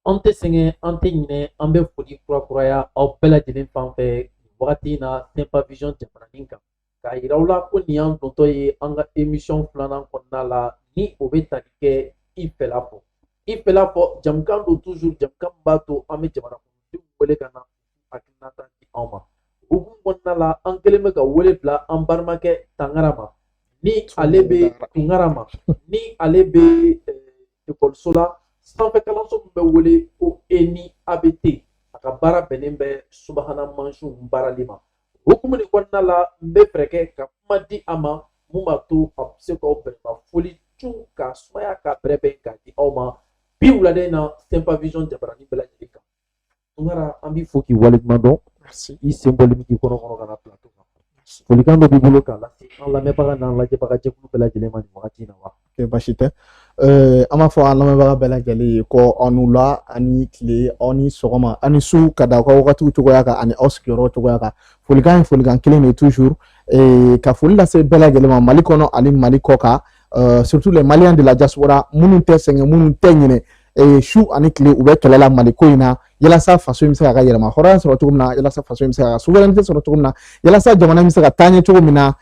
An tɛ sɛgɛn an tɛ ɲinɛ an bɛ foli kurakuraya aw bɛɛ lajɛlen fan fɛ wagati in na Simple Vision jamananin kan k'a yira aw la ko nin y'an dontɔ ye an ka émission filanan kɔnɔna la ni o bɛ tali kɛ i fɛla fɔ i fɛla fɔ jamukan don toujours jamukan min b'a to an bɛ jamanadenw wele ka na hakilinata di anw ma hukumu kɔnɔna la an kɛlen bɛ ka wele bila an balimakɛ Tangara ma ni ale bɛ Tunkara ma ni ale bɛ ekɔliso la sanfɛ kalanso min bɛ wele ko ENI ABT a ka baara bɛnnen bɛ subahana mansinw baarali ma hukumu nin kɔnɔna la n bɛ fɛɛrɛ kɛ ka kuma di a ma mun b'a to a bɛ se k'aw bɛrɛma foli cun ka sumaya ka bɛrɛbɛn k'a di aw ma bi wuladen na Simple Vision jabaranin bɛɛ lajɛlen kan Tunkara an b'i fo k'i waleɲuman dɔn i sen bɔli min k'i kɔnɔ ka na plateau kan folikan dɔ b'i bolo k'a lase an lamɛnbaga n'an lajɛbaga jɛkulu bɛɛ lajɛlen ma nin wagati in na wa basi tɛ an b'a fɔ an lamɛnbaga bɛɛ lajɛlen ye ko aw n'u la ani tile aw ni sɔgɔma ani su ka da aw ka wagatiw cogoya kan ani aw sigiyɔrɔ cogoya kan folikan ye folikan kelen de toujours ka foli lase bɛɛ lajɛlen ma Mali kɔnɔ ani Mali kɔ kan surtout les Maliens de la diaspora minnu tɛ sɛgɛn minnu tɛ ɲinɛ su ani tile u bɛ kɛlɛ la Mali ko in na yalasa faso in bɛ se ka yɛlɛma hɔrɔnya sɔrɔ cogo min na yalasa faso in bɛ se ka souveraineté sɔrɔ cogo min na yalasa jamana in bɛ se ka taa ɲɛ cogo min na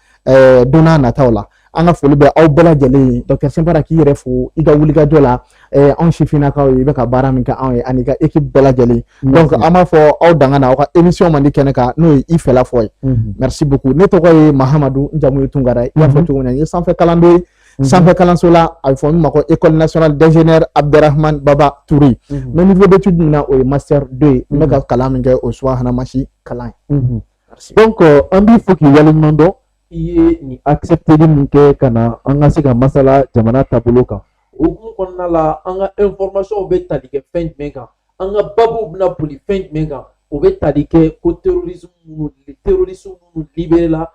don n'a nataw la an ka foli bɛ aw bɛɛ lajɛlen ye Dr Simpara k'i yɛrɛ fo i ka wulikajɔ la anw sifinnakaw ye i bɛ ka baara min kɛ anw ye ani ka équipe bɛɛ lajɛlen donc an b'a fɔ aw danga na aw ka émission man di kɛnɛ kan n'o ye i fɛla fɔ ye merci beaucoup ne tɔgɔ ye Mahamadu n jamu ye Tunkara i y'a fɔ cogo min na n ye sanfɛ kalanden ye sanfɛ kalanso la a bɛ fɔ min ma ko école nationale d'ingénieur Abderrahmane Baba Touré n bɛ niveau d'étude min na o ye master 2 ye n bɛ ka kalan min kɛ o ye subahana mansi kalan ye donc an b'i fo k'i waleɲuman dɔn i ye nin accepteli min kɛ ka na an ka se ka masala jamana taabolo kan hukumu kɔnɔna la an ka information bɛ tali kɛ fɛn jumɛn kan an ka babuw bɛna boli fɛn jumɛn kan o bɛ tali kɛ ko terrorisme minnu libéré la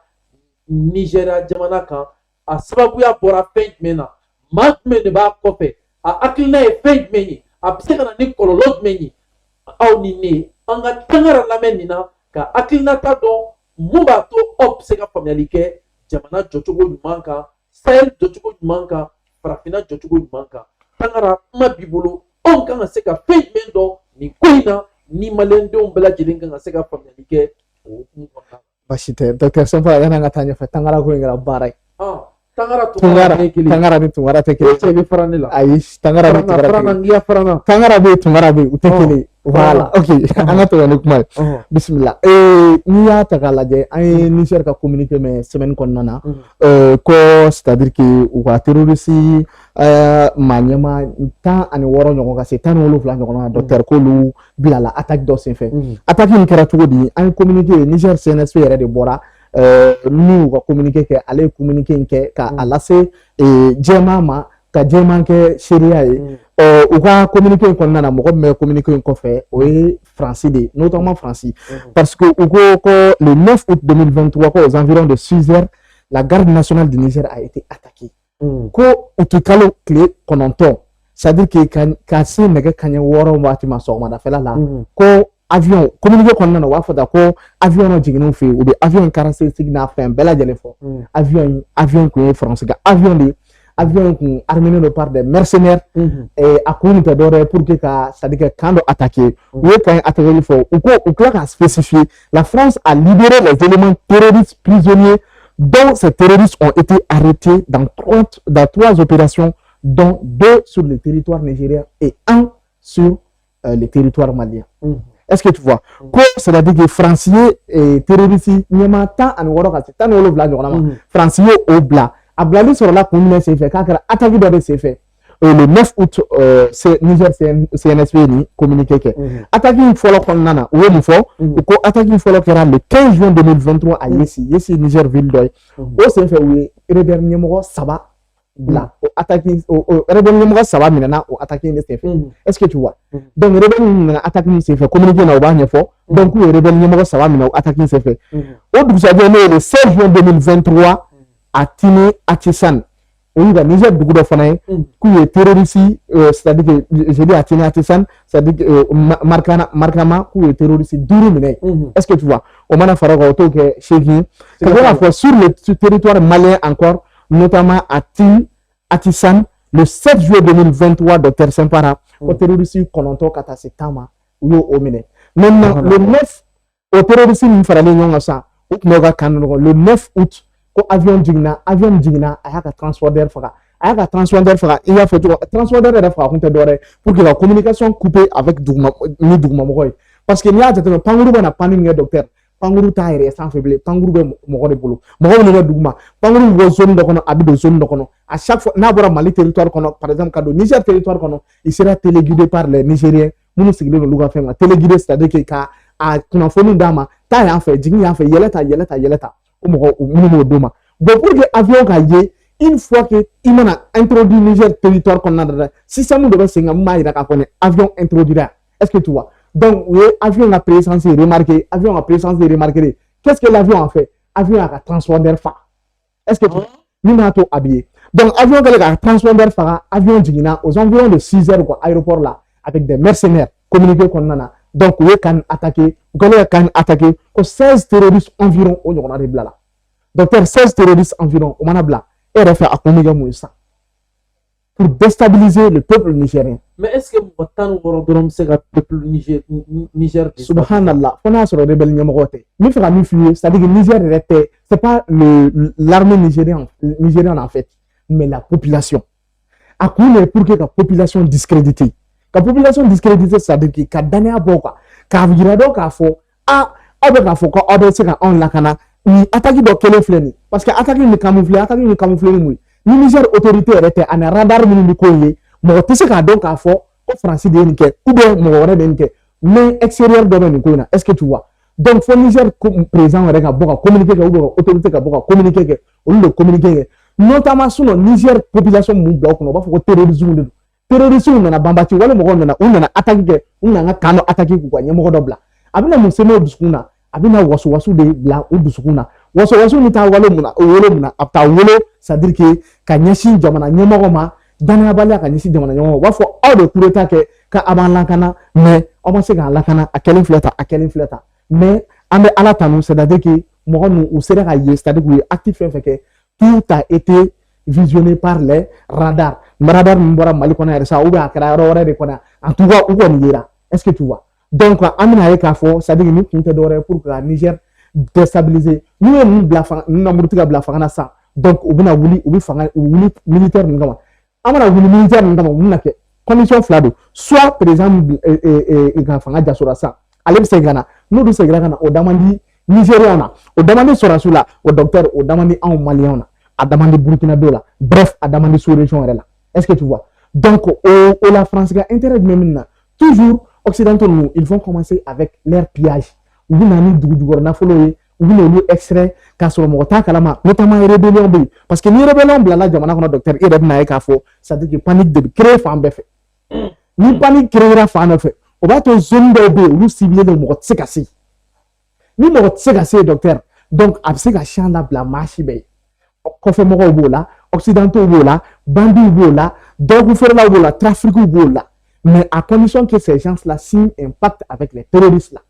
Nigéria jamana kan a sababuya bɔra fɛn jumɛn na maa jumɛn de b'a kɔfɛ a hakilina ye fɛn jumɛn ye a bɛ se ka na ni kɔlɔlɔ jumɛn ye aw ni ne an ka Tangara lamɛn nin na ka hakilinata dɔn mun b'a to aw bɛ se ka faamuyali kɛ jamana jɔcogo ɲuman kan Sahel jɔcogo ɲuman kan farafinna jɔcogo ɲuman kan Tangara kuma b'i bolo anw kan ka se ka fɛn jumɛn dɔn nin ko in na ni maliyɛndenw bɛɛ lajɛlen kan ka se ka faamuyali kɛ o hukumu kɔnɔna la. Basi tɛ Dr Simpara yanni an ka taa ɲɛfɛ Tangara ko in kɛra baara ye. Tangara ni Tunkara tɛ kelen. Cɛ bɛ fara ne la. Ayi Tangara ni Tunkara tɛ kelen. Tangara bɛ yen Tunkara bɛ yen u tɛ kelen. Voilà, ok. An ka tɛmɛ ni kuma ye. Bisimila. N'i y'a ta k'a lajɛ an ye Niger ka communiqué mɛn semaine kɔnɔna na ko c'est-à-dire que u ka terroriste maa ɲɛma 16 ɲɔgɔn ka se 17 ɲɔgɔn na docteur k'olu bilala attaque dɔ senfɛ. Attaque in kɛra cogo di an ye communiqué Niger CNSP yɛrɛ de bɔra n'u ka communiqué kɛ ale ye communiqué in kɛ k'a lase jɛman ma ka jɛman kɛ seereya ye u ka communiqué in kɔnɔna na mɔgɔ min bɛ communiqué in kɔfɛ o ye Fransi de ye notamment Fransi parce que u ko ko le 9 août 2023 ko aux environs de 6 heures la garde nationale du Niger a été attaquée ko u tɛ kalo tile 9 c'est-à-dire que ka se nɛgɛ kanɲɛ 6 waati ma sɔgɔmadafɛla la ko avion communiqué kɔnɔna na u b'a fɔ ko avion dɔ jiginn'u fɛ yen u bɛ avion caractéristique n'a fɛn bɛɛ lajɛlen fɔ avion kun ye France ka avion de avion kun armé par des mercenaires a kun tɛ dɔwɛrɛ pour que ka c'est-à-dire que camp dɔ attaquer u ye camp attaquer fɔ u tila ka spécifier la France a libéré les éléments terroristes prisonniers dont ces terroristes ont été arrêtés dans 3 opérations dont 2 sur le territoire nigérien et 1 sur le territoire malien. Est-ce que tu vois? C'est-à-dire que Français et terroristes, il y a tant en Europe, tant en Europe, Français au blanc. A blâmer sur la commune c'est fait, car attaqué dans c'est fait. Le 9 août, Niger CNSP ni communiqué que attaqué une fois qu'on nana ou une fois ou attaqué une fois qu'on a le 15 juin 2023 à Yessi Niger ville d'oeil. Au c'est fait oui, rebelle numéro Saba là, attaqué rebelle numéro Saba minana ou attaqué une c'est fait. Est-ce que tu vois? Donc rebelle numéro attaqué c'est fait communiqué na au bas fois. Donc rebelle numéro Saba minana attaqué c'est fait. Au vous avez le 16 juin 2023 à Tine Atisan. Oui, le Niger beaucoup de fanaï, qui est terroriste, c'est-à-dire que je dis à Tine Atisan, c'est-à-dire que Markama, qui est terroriste, est-ce que tu vois? Au moment où on que chez qui, sur le territoire malien encore, notamment à Tine Atisan, le 7 juillet 2023, Dr Simpara, ko terroriste kononto kata se tama yo omine maintenant le 9 au terroriste min farale nyonga sa o knoga kanno le 9 août ko avion jigna aya ka transporteur faga il y a photo transporteur de faga kunte dore pour que la communication coupée avec dugma mogoy parce que ni a tete panguru bana paninge docteur panguru ta ere sans faible panguru be mogo de bolo mogo ne dugma panguru go zone de kono abido zone de kono à chaque fois na bora Mali territoire kono par exemple kado Niger territoire kono il sera téléguidé par les Nigériens munu sigile no luga fema téléguidé c'est-à-dire que ka a kunafoni dama ta ya fait jigni ya fait yeleta o mogo munu doma bon pour que avion ka ye une fois que il a introduit Niger territoire qu'on a système de singa maïra ka connaît avion introduira est-ce que tu vois donc oui avion a présence remarqué qu'est-ce que l'avion a fait avion a transpondeur fa est-ce que tu ni mato habillé donc avion a transpondeur fa avion digina aux environs de 6 heures quoi aéroport là avec des mercenaires communiqué qu'on a donc oui kan attaquer ko 16 terroristes environ au Nyona de Blala docteur 16 terroristes environ au Manabla et refait à communiquer Moussa pour déstabiliser le peuple nigérien. Mais est-ce que vous avez le peuple Niger Subhanallah, on a sur le rebelle Niamogote. Mais c'est-à-dire que le Niger c'est pas l'armée nigérienne en fait, mais la population. À quoi pour que la population discréditée. La population discréditée, c'est-à-dire que quand on a beaucoup, quand on a ni attaque do kele fleni parce que attaque ni camoufler ni Niger autorité était en radar ni ko ye mo tese ka donc a fo ko français de nke ou bien mo wore de nke mais extérieur do ni ko na est-ce que tu vois donc faut Niger présent rek ka boka communiquer ka ou autorité ka boka communiquer ke ou le communiquer notamment sur Niger population mu bloc no ba fo terrorisme na bambati wala mo na una attaque ke una kano attaque ku kwa nyemo do bla abina mo semo duskuna abina wasu de bla ou dusukuna wasu ni ta walo muna apta wolo c'est-à-dire que ka nyeshi jamana nyemogo ma dana bala ka nyeshi jamana nyemogo wa fo aw de kureta ke ka aban lankana mais on va se ga lankana a kelin fleta mais ambe ala tanu c'est-à-dire que mo nu ou sera ka ye c'est-à-dire que actif fait que tout a été visionné par les radars mbora mali kona resa ou ba kra ro de kona en tout cas ou ko nira est-ce que tu vois donc amina ka fo c'est-à-dire que nous kunte dore pour que Niger déstabiliser nous blafa nous murtiga blafa na sa donc ubina wuli militaire ngama amana wuli militaire ngama munake condition flado soit président et ga fanga jasura sa ale se gana nous do se gana o damandi nigériana o damandi sorasula o docteur o damandi en malien a damandi burkina dola bref a damandi sous région là est-ce que tu vois donc au la France ga intérêt même toujours occidentaux nous ils vont commencer avec leur pillage ou nani dugu na follow ou le extrait ka so mo ta kalama notamment rébellion bi parce que ni rébellion bla la jamana ko docteur e reb na e ka fo ça dit que panique de créer fa mbefe ni panique créera fa na fe o ba to zone do be ou civil de mo tsekasi ni mo tsekasi docteur donc abse ka chanda bla marché be ko fe mo ko bola occidentaux bola bandits bola donc faire la bola trafic bola mais à condition que ces gens là signent un pacte avec les terroristes là.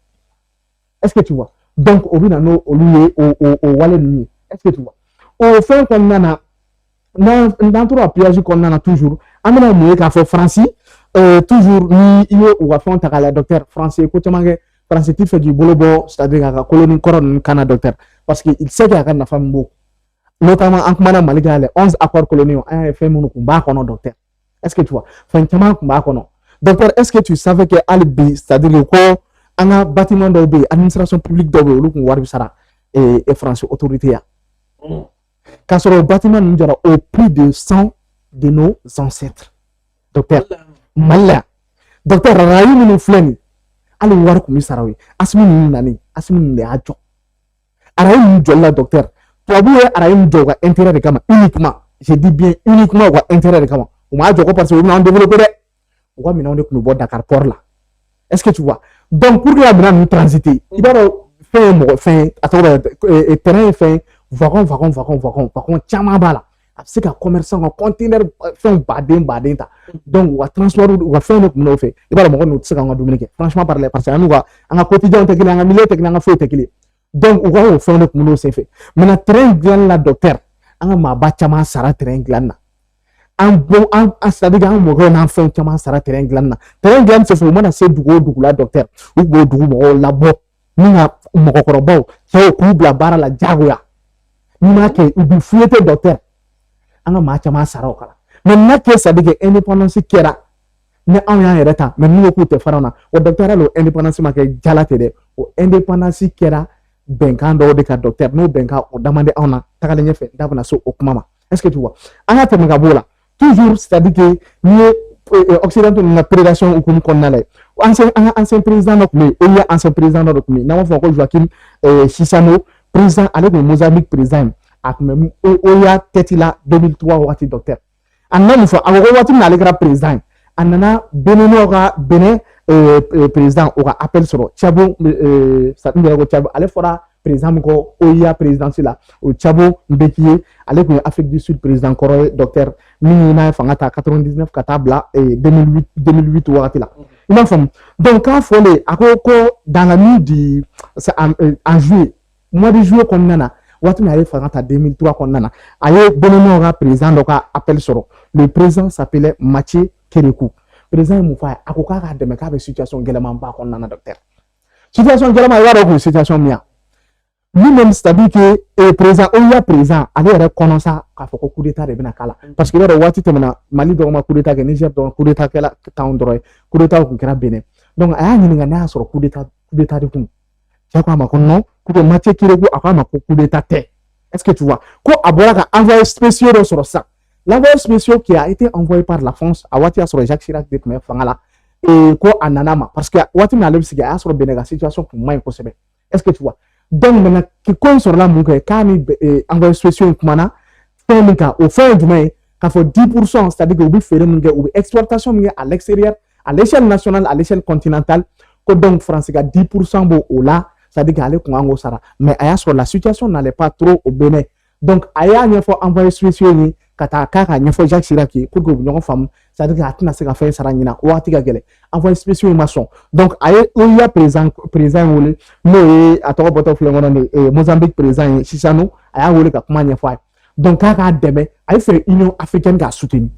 Est-ce que tu vois? Donc, au Binano, au Lié, au Wallet, est-ce que tu vois? Au fin qu'on a, dans trois pièges qu'on a toujours, amena moué qu'a fait Francis, toujours, ni yo ou a fait un tagala docteur français, écoute, français, tu fais du boulot, c'est-à-dire à la colonie couronne Canada docteur, parce qu'il sait qu'il y a une femme beau. Notamment, en commandant Malika, les 11 accords coloniaux, un fait mon combat qu'on a docteur. Est-ce que tu vois? Franchement, combat qu'on a. Docteur, est-ce que tu savais que Alibi, c'est-à-dire le corps, un bâtiment d'OB, administration publique d'OB, le Waribisara et France, autorité. Car sur le bâtiment, nous avons au plus de 100 de nos ancêtres. Docteur, Malaya. Docteur, Rayu nous flène. Allez voir comme ça, oui. Asmin Nani, Asmin Neajo. Arayu nous jolla, docteur. Toi, vous, Arayu nous jolla, intérêt de Kama, uniquement. Je dis bien uniquement, intérêt de Kama. On m'a dit parce que nous avons développé. On va nous voir Dakar Port là. Est-ce que tu vois? Donc, pour que la banane nous transiter, il va faire terrain fait, wagon, tchamabala. C'est qu'un commerçant, un conteneur, fait un badin. Donc, on va transporter, on va faire notre fait. Il va le nous tirer en Dominique. Franchement, parler, parce que nous, en quotidien, on a un milieu, on a fait. Donc, on va faire notre nous fait. Mais le terrain glan la docteur, on a bâtiment, Sarah terrain glan. c'est-à-dire qu'un mɔgɔ n'a fɛn caman sara terrain dilan na terrain dilan tɛ fɔ u mana se dugu o dugu la docteur u b'o dugu mɔgɔw labɔ ni ka mɔgɔkɔrɔbaw cɛw k'u bila baara la jagoya n'i m'a kɛ u b'i fuyete docteur an ka maa caman sara o kala mais n'a kɛ c'est-à-dire que indépendance kɛra ni anw y'an yɛrɛ ta mais n'u ko k'u tɛ fara na o docteur hali o indépendance ma kɛ jala tɛ dɛ o indépendance kɛra bɛnkan dɔw de ka docteur n'o bɛnkan o damande anw na tagalen ɲɛfɛ da bɛna se o kuma ma est-ce que tu vois an ka tɛmɛ ka b'o la toujours c'est-à-dire que n'i ye occidentaux ninnu ka prédation hukumu kɔnɔna la ancien président dɔ tun bɛ yen OUA ancien président dɔ tun bɛ yen n'an b'a fɔ ko Joaquim Chissano président ale tun ye Mozambique président a tun bɛ OUA tête la 2003 waati docteur a nana mun fɔ a ko waati min na ale kɛra président a nana Béninois ka Bénin président o ka appel sɔrɔ Thabo Sadio ko Thabo ale fɔra président min kɔ OUA présidence la o Thabo Mbeki ye ale tun ye Afrique du Sud président kɔrɔ ye docteur min n'a ye fanga ta 99 ka taa bila 2008 wagati la i m'a faamu donc k'a fɔlen a ko dans la nuit du en juillet mois de juillet kɔnɔna na waati min a ye fanga ta 2003 kɔnɔna na a ye Béninois ka président dɔ ka appel sɔrɔ le président s'appelait Mathieu Kérékou président ye mun fɔ a ye a ko k'a k'a dɛmɛ k'a bɛ situation gɛlɛmanba kɔnɔna na docteur situation gɛlɛman i b'a dɔn o kun ye situation min ye lui-même c'est-à-dire que président OUA président ale yɛrɛ kɔnɔsa k'a fɔ ko coup d'état de bɛna k'a la parce que i b'a dɔn waati tɛmɛna Mali dɔrɔn ma coup d'état kɛ Niger dɔrɔn coup d'état kɛla t'anw dɔrɔn ye coup d'état kun kɛra Benin donc a y'a ɲininka n'a y'a sɔrɔ coup d'état de kun cɛ ko a ma ko non ko Mathieu Kérékou a ko a ma ko coup d'état tɛ est-ce que tu vois ko a bɔra ka envoyé spéciaux dɔ sɔrɔ sisan l'envoyé spécial qui a été envoyé par la France a waati y'a sɔrɔ Jacques Chirac de tun bɛ fanga la ko a nana ma parce que waati min ale bɛ sigi a y'a sɔrɔ Benin ka situation kun man ɲi kosɛbɛ est-ce que tu vois donc maintenant ko in sɔrɔla mun kɛ k'a ni envoyé spéciaux kumana fɛn min kan o fɛn ye jumɛn ye k'a fɔ 10% c'est-à-dire que u bɛ feere min kɛ u bɛ exploitation min kɛ à l'extérieur à l'échelle nationale à l'échelle continentale ko donc France ka 10% b'o o la c'est-à-dire que ale kun kan k'o sara mais a y'a sɔrɔ la situation n'allait pas trop au Bénin donc a y'a ɲɛfɔ envoyé spéciaux ye ka taa k'a ka ɲɛfɔ Jacques Chirac ye pour que u bɛ ɲɔgɔn faamu c'est-à-dire que a tɛna se ka fɛn sara ɲina o waati ka gɛlɛn envoyé spéciaux ma sɔn donc a ye OUA président wele n'o ye a tɔgɔ bɔtɔ filɛ kɔnɔ de Mozambique président ye Chissano a y'a wele ka kuma ɲɛfɔ a ye donc k'a k'a dɛmɛ a ye fɛ Union africaine k'a soutenir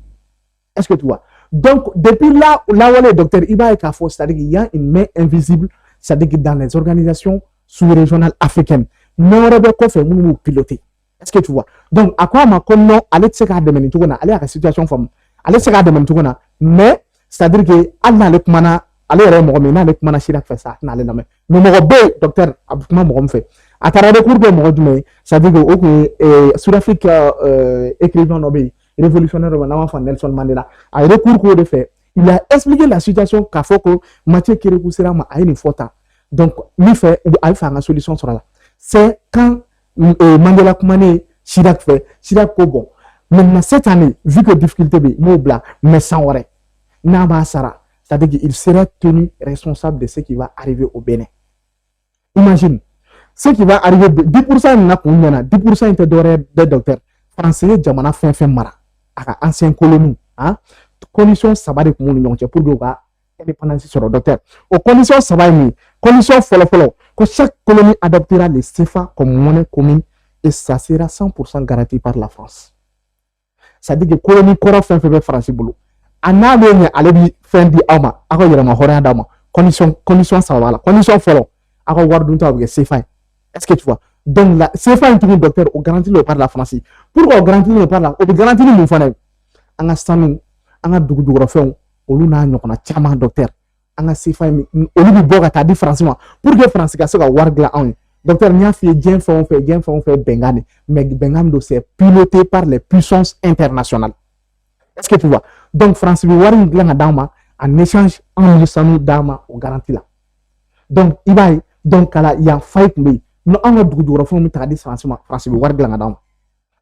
est-ce que tu vois donc depuis là lawale docteur i b'a ye k'a fɔ c'est-à-dire qu'il y a une main invisible c'est-à-dire que dans les organisations sous-régionales africaines non wɛrɛ bɛ kɔfɛ minnu b'u piloter est-ce que tu vois donc a ko a ma ko non ale tɛ se k'a dɛmɛ nin cogo na ale y'a ka situation faamu ale tɛ se k'a dɛmɛ nin cogo na mais c'est-à-dire que hali n'ale kumana ale yɛrɛ ye mɔgɔ min n'ale kumana Chirac fɛ sa a tɛna ale lamɛn mais mɔgɔ bɛ yen docteur a bɛ kuma mɔgɔ min fɛ a taara recours kɛ mɔgɔ jumɛn ye c'est-à-dire que o kun ye Sud-Afrique écrivain dɔ bɛ yen révolutionnaire dɔ bɛ yen n'an b'a fɔ Nelson Mandela a ye recours k'o de fɛ il a expliqué la situation k'a fɔ ko Mathieu Kérékou sera ma a ye nin fɔ tan donc min fɛ a bɛ fɛ an ka solution sɔrɔ a la c'est quand Mandela kumanen Chirac fait Chirac ko bon maintenant cette année vu que difficulté bɛ m'o bila mais sans wɛrɛ n'a b'a sara c'est-à-dire qu'il serait tenu responsable de ce qui va arriver au Bénin imagine ce qui va arriver 10% nana kun ɲɛna 10% in tɛ dɔwɛrɛ ye docteur français ye jamana fɛn fɛn mara a ka ancien colonie condition saba de kun b'u ni ɲɔgɔn cɛ pour que u ka indépendance sɔrɔ docteur o condition saba ye mun ye condition fɔlɔ ko chaque colonie adoptera le CFA comme monnaie commune et ça sera 100% garanti par la France. C'est-à-dire que colonie kɔrɔ fɛn fɛn bɛ France bolo a n'a bɛ ɲɛ ale bɛ fɛn di aw ma aw ka yɛlɛma hɔrɔnya d'aw ma condition saba b'a la condition fɔlɔ aw ka wari duntaw bɛ kɛ CFA ye est-ce que tu vois donc la CFA in tuguni docteur o garantilen par la France pourquoi o garantilen par la o bɛ garanti ni mun fana ye an ka sanu an ka dugu jukɔrɔfɛnw olu n'a ɲɔgɔnna caman docteur an ka CFA in olu bɛ bɔ ka taa di France ma pour que France ka se ka wari dilan anw ye docteur n y'a f'i ye diɲɛ fɛn o fɛn bɛnkan de mais bɛnkan min don c'est piloté par les puissances internationales est-ce que tu vois donc France bɛ wari in dilan ka d'an ma en échange anw ye sanu d'an ma o garanti la donc i b'a ye donc kala yan fayi tun bɛ yen no an ka dugu jukɔrɔfɛnw bɛ ta ka di France ma France bɛ wari dilan ka d'an ma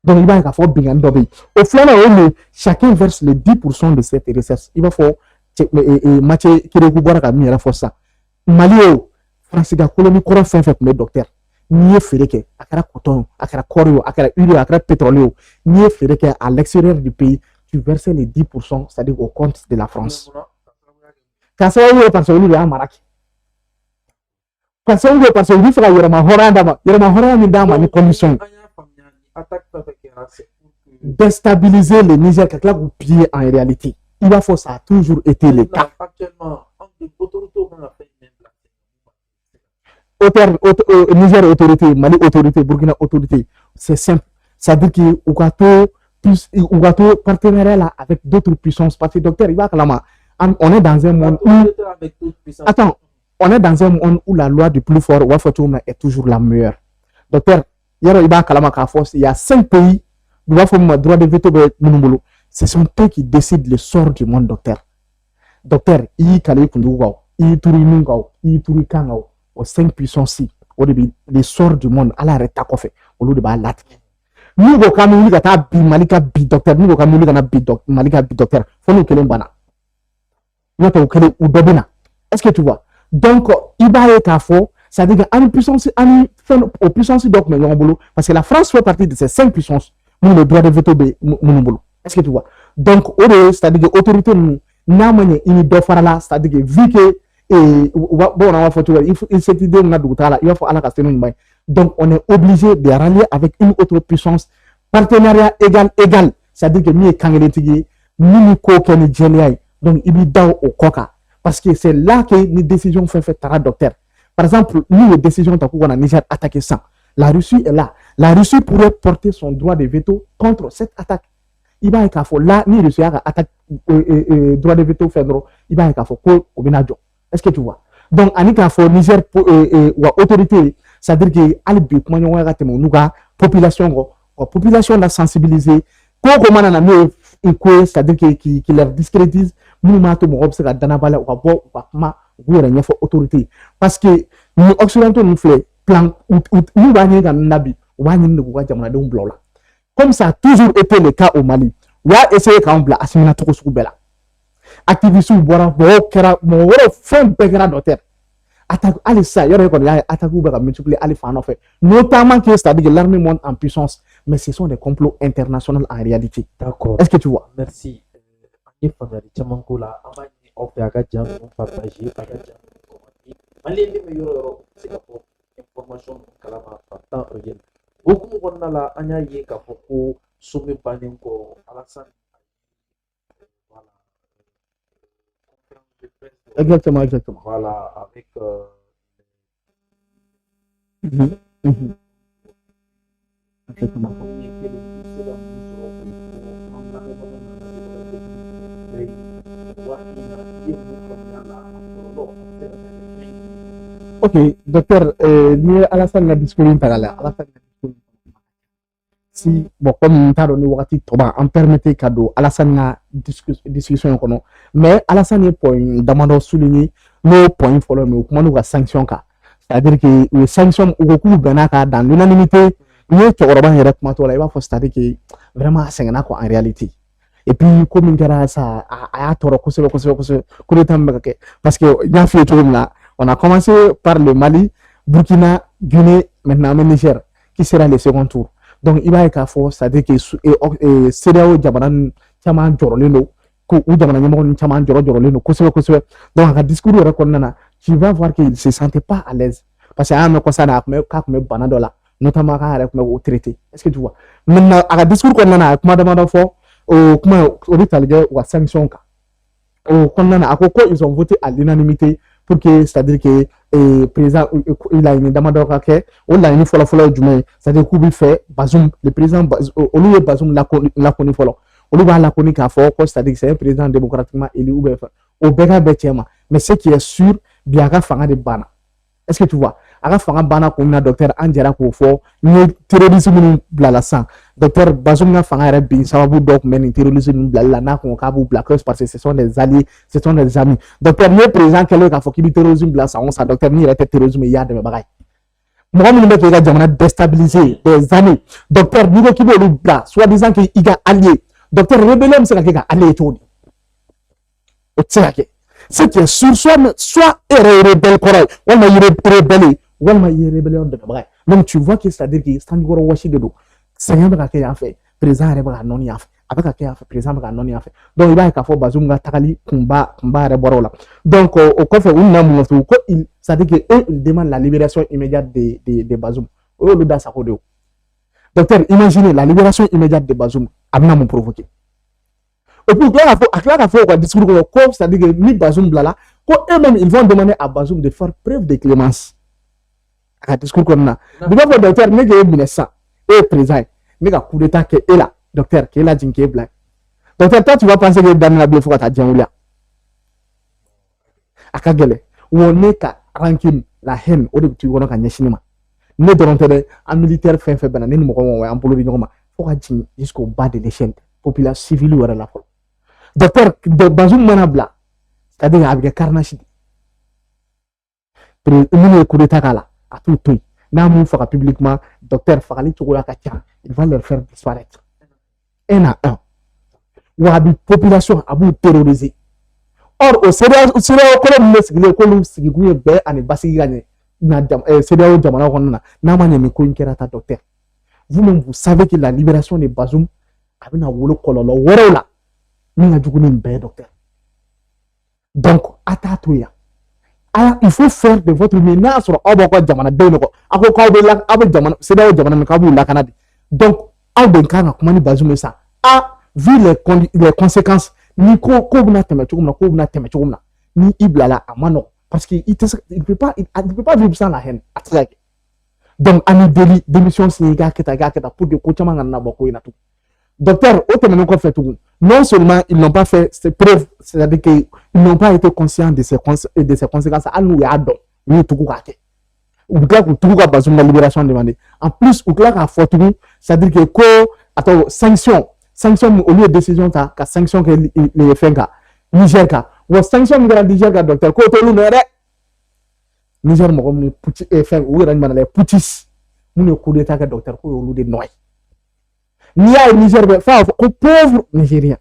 donc i b'a ye k'a fɔ bɛnkan dɔ bɛ yen o filanan o ye mun ye chacun verse les 10% de cette richesse i b'a fɔ Mathieu Kérékou bɔra ka min yɛrɛ fɔ sisan Mali o France ka colonie kɔrɔ fɛn fɛn tun bɛ docteur n'i ye feere kɛ a kɛra coton a kɛra kɔɔri o a kɛra huile a kɛra pétrole o n'i ye feere kɛ à l'extérieur du pays tu verses les 10% c'est-à-dire au compte de la France k'a sababu ye parce que olu de y'a mara kɛ k'a sababu ye parce que u bɛ fɛ ka yɛlɛma hɔrɔnya d'a ma yɛlɛma hɔrɔnya min d'a ma ni condition ye. Attaque fɛn fɛn kɛra c'est pour que déstabiliser le Niger, quelqu'un vous piller en réalité. Il va falloir, ça a toujours été le cas. Actuellement, autorité on a fait même Niger autorité, Mali autorité, Burkina autorité, c'est simple. Ça veut dire qu'il y a un partenariat là avec d'autres puissances. Parce que docteur, il va on est dans un monde où... Attends, on est dans un monde où la loi du plus fort, est toujours la meilleure. Docteur, il y a 5 pays, droit de veto, ce sont eux qui décident le sort du monde, docteur. Docteur, il y a aux 5 puissances, les sorts du monde, à l'arrêt, au lieu de la nous, nous avons Malika bi docteur, nous avons Malika bi docteur, faut nous que l'on bana. Nous avons est-ce que tu vois? Donc, il va être à fond, ça veut dire qu'une puissance, aux puissances parce que la France fait partie de ces 5 puissances, nous le droit de veto, est-ce que tu vois? Donc, c'est-à-dire que l'autorité, c'est-à-dire que vu que cette idée, il va falloir la. Donc, on est obligé de rallier avec une autre puissance, partenariat égal. C'est-à-dire que nous sommes donc, il est dans au coca. Parce que c'est là que les décisions sont faites par le docteur. Par exemple, nous, les décisions qu'on a Niger attaqué ça. La Russie est là. La Russie pourrait porter son droit de veto contre cette attaque. Il va être là, ni Russie a attaqué droit de veto fédéraux. Il va être au Benadjo. Est-ce que tu vois? Donc, Anika Fo, Niger, autorité, c'est-à-dire que nous population la sensibiliser, c'est-à-dire qui leur discrédise, nous autorité. Parce que nous occidentaux nous fait plan, nous comme ça a toujours été le cas au Mali. On a essayé quand on a assimilé tout ce que activiste ou boire mon femme pègera docteur attaque allez ça il y a attaque ou multiplier allez faire en fait notamment que c'est-à-dire que l'armée monte en puissance mais ce sont des complots internationaux en réalité. D'accord, est-ce que tu vois? Merci. Ani famille chamanko la amani offre aga jam partager aga jam commenter malé le meilleur c'est pour information kalama temps réel beaucoup on a la anya ye ka foko somme panenko Alassane. Exactement. Voilà, avec Exactement. Ok, docteur, ni Alassane n'a discuté par là. Si, bon, comme tu as donné on permettait cadeau, Alassane n'a discussion, mais Alassane est point d'amende souligné, nos points follow, mais comment nous va sanction ka. C'est-à-dire que les sanctions au recours benaka dans l'unanimité, il y va faut c'est-à-dire que vraiment c'est en réalité. Et puis comme ça a tort parce que il y a fait tout là, on a commencé par le Mali, Burkina, Guinée, maintenant le Niger, qui sera le second tour. Donc il va être à force, c'est-à-dire que CEDEAO jabanan chaman joroleno ko ou jabanan nyamon chaman joroleno ko donc à discours reconnaissant tu vas voir qu'il se sentait pas à l'aise parce que un ko sana mais banadola notamment avec me traité. Est-ce que tu vois maintenant à discours reconnaissant kuma demande fort kuma au ou sanction ka reconnaissant akoko ils ont voté à l'unanimité pour que c'est-à-dire que président il a une demande que on a une fois du moins c'est-à-dire qu'il fait Bazoum le président au lieu Bazoum la connaît follow au lieu la connaît qu'à fort c'est-à-dire que c'est un président démocratiquement élu ou au béga betiema mais ce qui est sûr bien qu'à faire des bana. Est-ce que tu vois à faire bana comme un docteur Angela ko fort ni terrorisme blala sang docteur Bazoum na faire bin sababu donc men terrorisme blala na ko ka bu black parce que ce sont des alliés, ce sont des amis. Docteur le président quel ka fo ki terrorisme blala sang on sa docteur ni était terrorisme ya de bagay moi me mettre ga jamana déstabiliser des années docteur ni ko ki be lu bla soit disant que il a allié docteur rébellion c'est ka allié tout ce qui est sûr soit rebelle correct ou rebelle de bagay. Donc tu vois que c'est-à-dire que c'est un gros washi de dos c'est un bagay qui a fait président reba non ya fait avec qui a fait président ba non ya fait donc il va ka fo Bazoum ga takali kumba reborola donc au coffre on na mo ko il c'est-à-dire que eux ils demandent la libération immédiate de Bazoum au lieu de ça donc Docteur, imaginez la libération immédiate de Bazoum. Amina m'ont provoqué. Et puis, il a fait un discours comme c'est-à-dire que ni Bazoum blala, eux-mêmes, ils vont demander à Bazoum de faire preuve de clémence. Un discours comme ça. Du coup, le docteur, n'est pas ministre, et président, n'est pas coup d'état qui est là. Docteur, qui est là, qui est black. Docteur, toi, tu vas penser que Daniel Ablé faut que tu aies à Kagele, où on est qu'à rancune, la haine, au début, tu vois, qu'on a cinéma. Ne donnons un militaire fait banane, nous mourons en polo de Noma. Faut que jusqu'au bas de l'échelle, population civile ou à la fois. Docteur, de Bazoum Manabla, c'est-à-dire avec des carnages. Nous ne coup d'état là, à tout le temps. Nous fera publiquement, docteur Farali Tougoula Katia, il va leur faire disparaître. Un à un. Ou à la population à vous terroriser. Or, au CEDEAO, comme nous sommes en Bassi gagné, CEDEAO Jamana Ronana, Namanya Koinkerata docteur. Vous-même, vous savez que la libération de Bazoum a une wolo kololo worola. Nous avons un docteur. Donc, atatoya. Alors, il faut faire de votre menace sur Aboko Jamana Benoko. CEDEAO Jamana Kabou la Canada. Donc, Albenkana, comment Bazoum ça? Vu les conséquences, ni Kobuna Temechumna, ni Iblala Amano, parce qu'il ne peut pas vivre sans la haine. Donc, Ami Deli, démission Siniga, Ketaga, pour de Kochaman Naboko et tout. Docteur, non seulement ils n'ont pas fait ces preuves, c'est-à-dire qu'ils n'ont pas été conscients de ces conséquences, à nous et à d'autres, nous tout cas. Ou bien que tout cas, Bazoum la libération demandée. En plus, ou bien qu'à Fortuny, c'est-à-dire que sanction au lieu de décision ta ka sanction que les fenga Niger ka ou sanction de Niger ka docteur ko to lu nere Niger mo comme puti e feng ou ran manale putis mu ne coup d'état ka docteur ko lu de noy ni ya Niger be fa ko pauvre Nigérien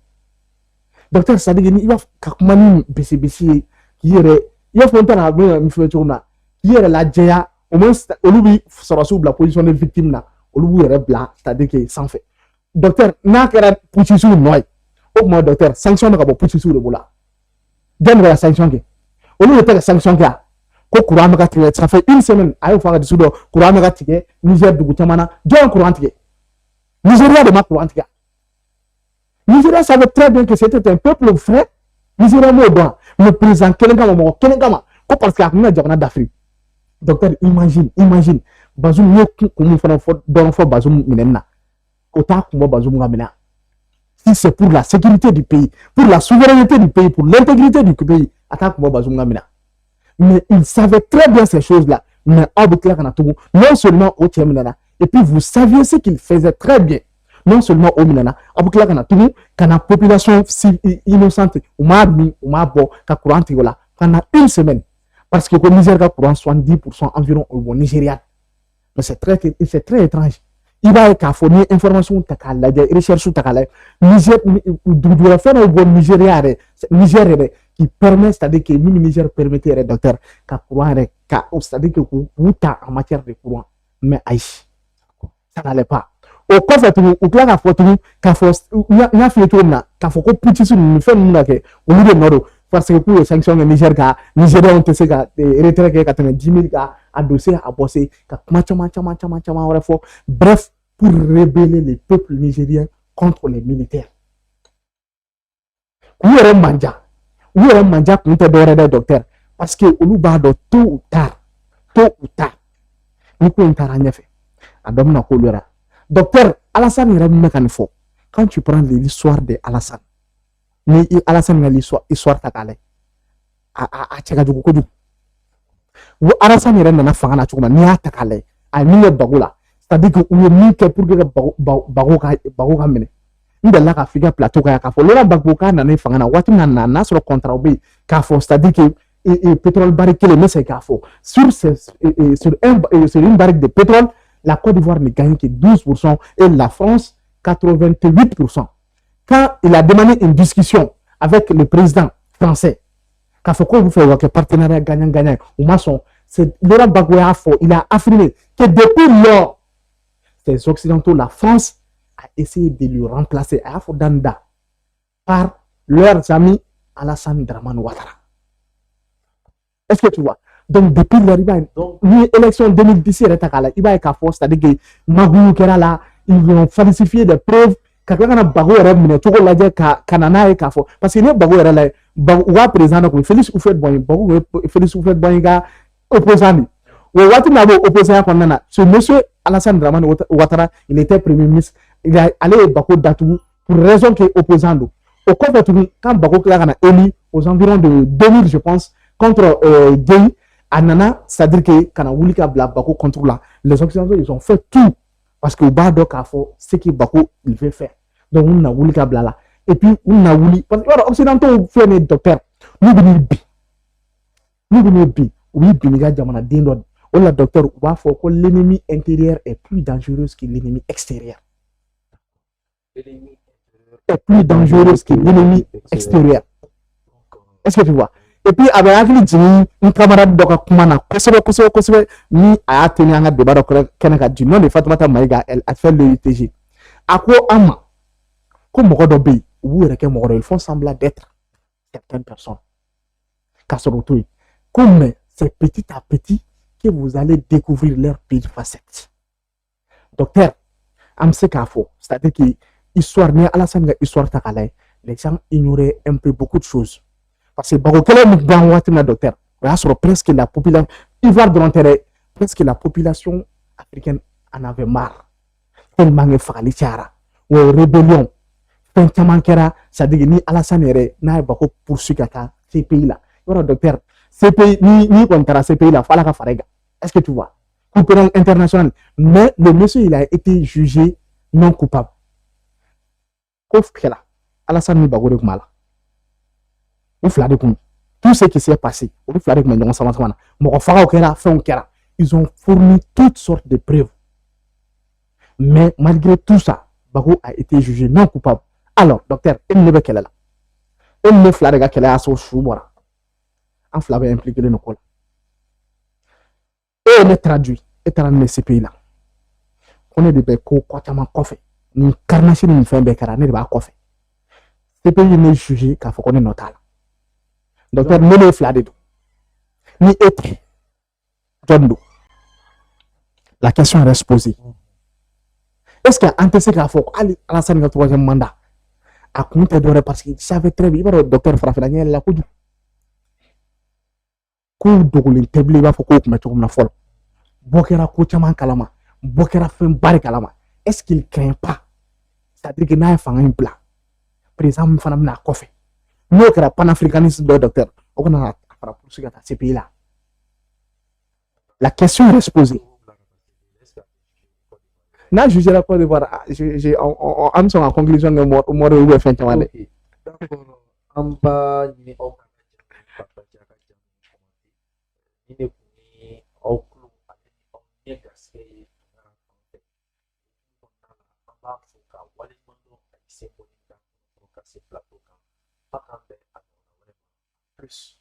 docteur ça dit ni va ka kuma ni bisi yere ya fonta na be mi fe chona yere la jeya au moins au lui sera sous la position de victime na au lui yere bla c'est-à-dire que sans fait. Docteur, n'a qu'à pousser sur nous. Au moins, docteur, sanction n'a pas pousser sur le boula. Donne la sanction. Au lieu de faire la sanction, ça fait une semaine. Aïe, faut faire des courant de Niger de Goutamana, John courant. Nigeria de ma courant. Nigeria savait très bien que c'était un peuple frère. Nigeria m'a dit, le président Kelengama, parce qu'il y a un d'Afrique. Docteur, imagine. Bazoum, comment on fait Bazoum Minena. Si c'est pour la sécurité du pays, pour la souveraineté du pays, pour l'intégrité du pays, mais il savait très bien ces choses-là. Mais non seulement au Tchèmenana, et puis vous saviez ce qu'il faisait très bien. Non seulement au Minana, quand la population innocente, pendant une semaine, parce que le Niger a courant 70% environ au Nigeria. Mais c'est très étrange. Il va y avoir une information une recherche Niger qui permet, c'est-à-dire que le Niger permettait docteur c'est-à-dire que vous en matière de courant mais ça n'allait pas au cas où il y a fait tout qu'il faut que petit sur nous fait nous que au lieu de nord parce que pour les sanctions de Niger Nigeria ont été retraité 90 000 à dossier à bosser bref pour rébeller les peuples nigériens contre les militaires. Où est le manja pour te donner des docteurs parce que au Lubado tôt ou tard nous pouvons t'arranger fait Adamna Kolera docteur Alassane il a quand tu prends l'histoire de Alassane mais Alassane a l'histoire takale a tchega du kodu ou Alassane il a na fanga na chuma ni atakale a minye bagula c'est-à-dire que ou mi ke pour que bago mene nda la Afrique plateau ka fo lora bagboka na ne fanga na watu na sur contrat obi ka fo c'est-à-dire que et pétrole barrique le mais c'est ka fo sur une barrique de pétrole la Côte d'Ivoire ne gagne que 12% et la France 88%. Quand il a demandé une discussion avec le président français, quand vous faites un partenariat gagnant-gagnant, c'est Laurent Gbagbo il a affirmé que depuis lors, ces Occidentaux, la France a essayé de lui remplacer à Afodanda par leurs amis Alassane Dramane Ouattara. Est-ce que tu vois? Donc, depuis l'élection 2017, il va y avoir c'est-à-dire que Magou Kerala, ils vont falsifier des preuves. Quelqu'un qui a bago yɛrɛ minɛ cogo lajɛ ka na n'a ye k'a fɔ parce que ne bago yɛrɛ la u ka président dɔ kun Félix Houphouët-Boigny bago kun ye Félix Houphouët-Boigny ka opposant de o waati min na a b'o opposant kɔnɔna na ce monsieur Alassane Dramane Ouattara il était premier ministre ale ye bago datugu pour raison que opposant don o kɔfɛ tugun quand bago tila ka na élu aux environs de 2000 je pense contre Gueye a nana c'est-à-dire que kana wuli ka bila bago contre la les occidentaux ils ont fait tout parce que u b'a dɔn k'a fɔ ce que bago il veut faire donc on a wuli ka bila la et puis on a wuli parce que occidentaux filɛ nin docteur n'u bɛ n'i bi u b'i bi n'i ka jamanaden dɔ o la docteur u b'a fɔ ko l'ennemi intérieur est plus dangereux que l'ennemi extérieur est plus dangereux que l'ennemi extérieur est-ce que tu vois et puis a bɛ hakili jigin n camarade dɔ ka kuma na kosɛbɛ ni a y'a tenu an ka débat dɔ kɛnɛ kan du nom de Fatoumata Maïga elle a fait le UTG a ko an ma ko mɔgɔ dɔ bɛ yen u b'u yɛrɛ kɛ mɔgɔ dɔ ils font semblant d'être certaines personnes k'a sɔrɔ u to yen ko mais c'est petit à petit que vous allez découvrir leur pire facette docteur an bɛ se k'a fɔ c'est-à-dire que histoire ni Alassane ka histoire ta k'a lajɛ les gens ignoraient un peu beaucoup de choses parce que bago kɛlɛ min b'an waati min na docteur o y'a sɔrɔ presque la population Ivoire dɔrɔn tɛ dɛ presque la population africaine en avait marre tellement que fagali cayara wa rébellion fɛn caman kɛra c'est-à-dire ni Alassane yɛrɛ n'a ye bago poursuit ka taa CPI la yɔrɔ docteur CPI ni kɔni taara CPI la fo Ala ka fara i kan est-ce que tu vois Cour pénale internationale mais le monsieur il a été jugé non coupable ko kɛla Alassane ni bago de tun b'a la u fila de kun tout ce qui s'est passé olu fila de tun bɛ ɲɔgɔn sama na mɔgɔ fagaw kɛra fɛnw kɛra ils ont fourni toutes sortes de preuves mais malgré tout ça bago a été jugé non coupable alors docteur e ni ne bɛ kɛlɛ la e ni ne fila de ka kɛlɛ y'a sɔrɔ su bɔra an fila bɛ impliqué nin ko la e ye ne traduit e taara ni ne CPI la ko ne de bɛ ko caman kɔfɛ nin carnage ni nin fɛn bɛɛ kɛra ne de b'a kɔfɛ CPI ye ne jugé k'a fɔ ko ne nɔ t'a la docteur ne ne fila de don ni e tɛ jɔn don la question reste posée est-ce que an tɛ se k'a fɔ hali Alassane ka troisième mandat a kun tɛ dɔwɛrɛ parce que il savait très bien i b'a dɔn docteur farafinna ɲɛ yɛlɛla kojugu ko dogolen tɛ bilen i b'a fɔ k'o tun bɛ cogo min na fɔlɔ bɔ kɛra ko caman kalama bɔ kɛra fɛnba de kalama est-ce qu'il craint pas c'est-à-dire que n'a ye fanga in bila président min fana bɛna a kɔfɛ n'o kɛra panafricaniste dɔ docteur o kana a fara poursuit ka taa CPI la la question reste posée n'a jugé la Côte d'Ivoire an bɛ sɔn ka conclusion kɛ mɔri ou bien fɛn caman dɛ d'accord an b'a ɲini aw ka partager a ka jamu ni ne kun ye aw tulo ani aw ɲɛ garisɛgɛ ye tungara fanfɛ kɔnɔna la an b'a fɔ ka waleɲuman dɔn ka se bɔli kan ka se plateau kan a k'an bɛn a ɲɔgɔnna wɛrɛ ma plus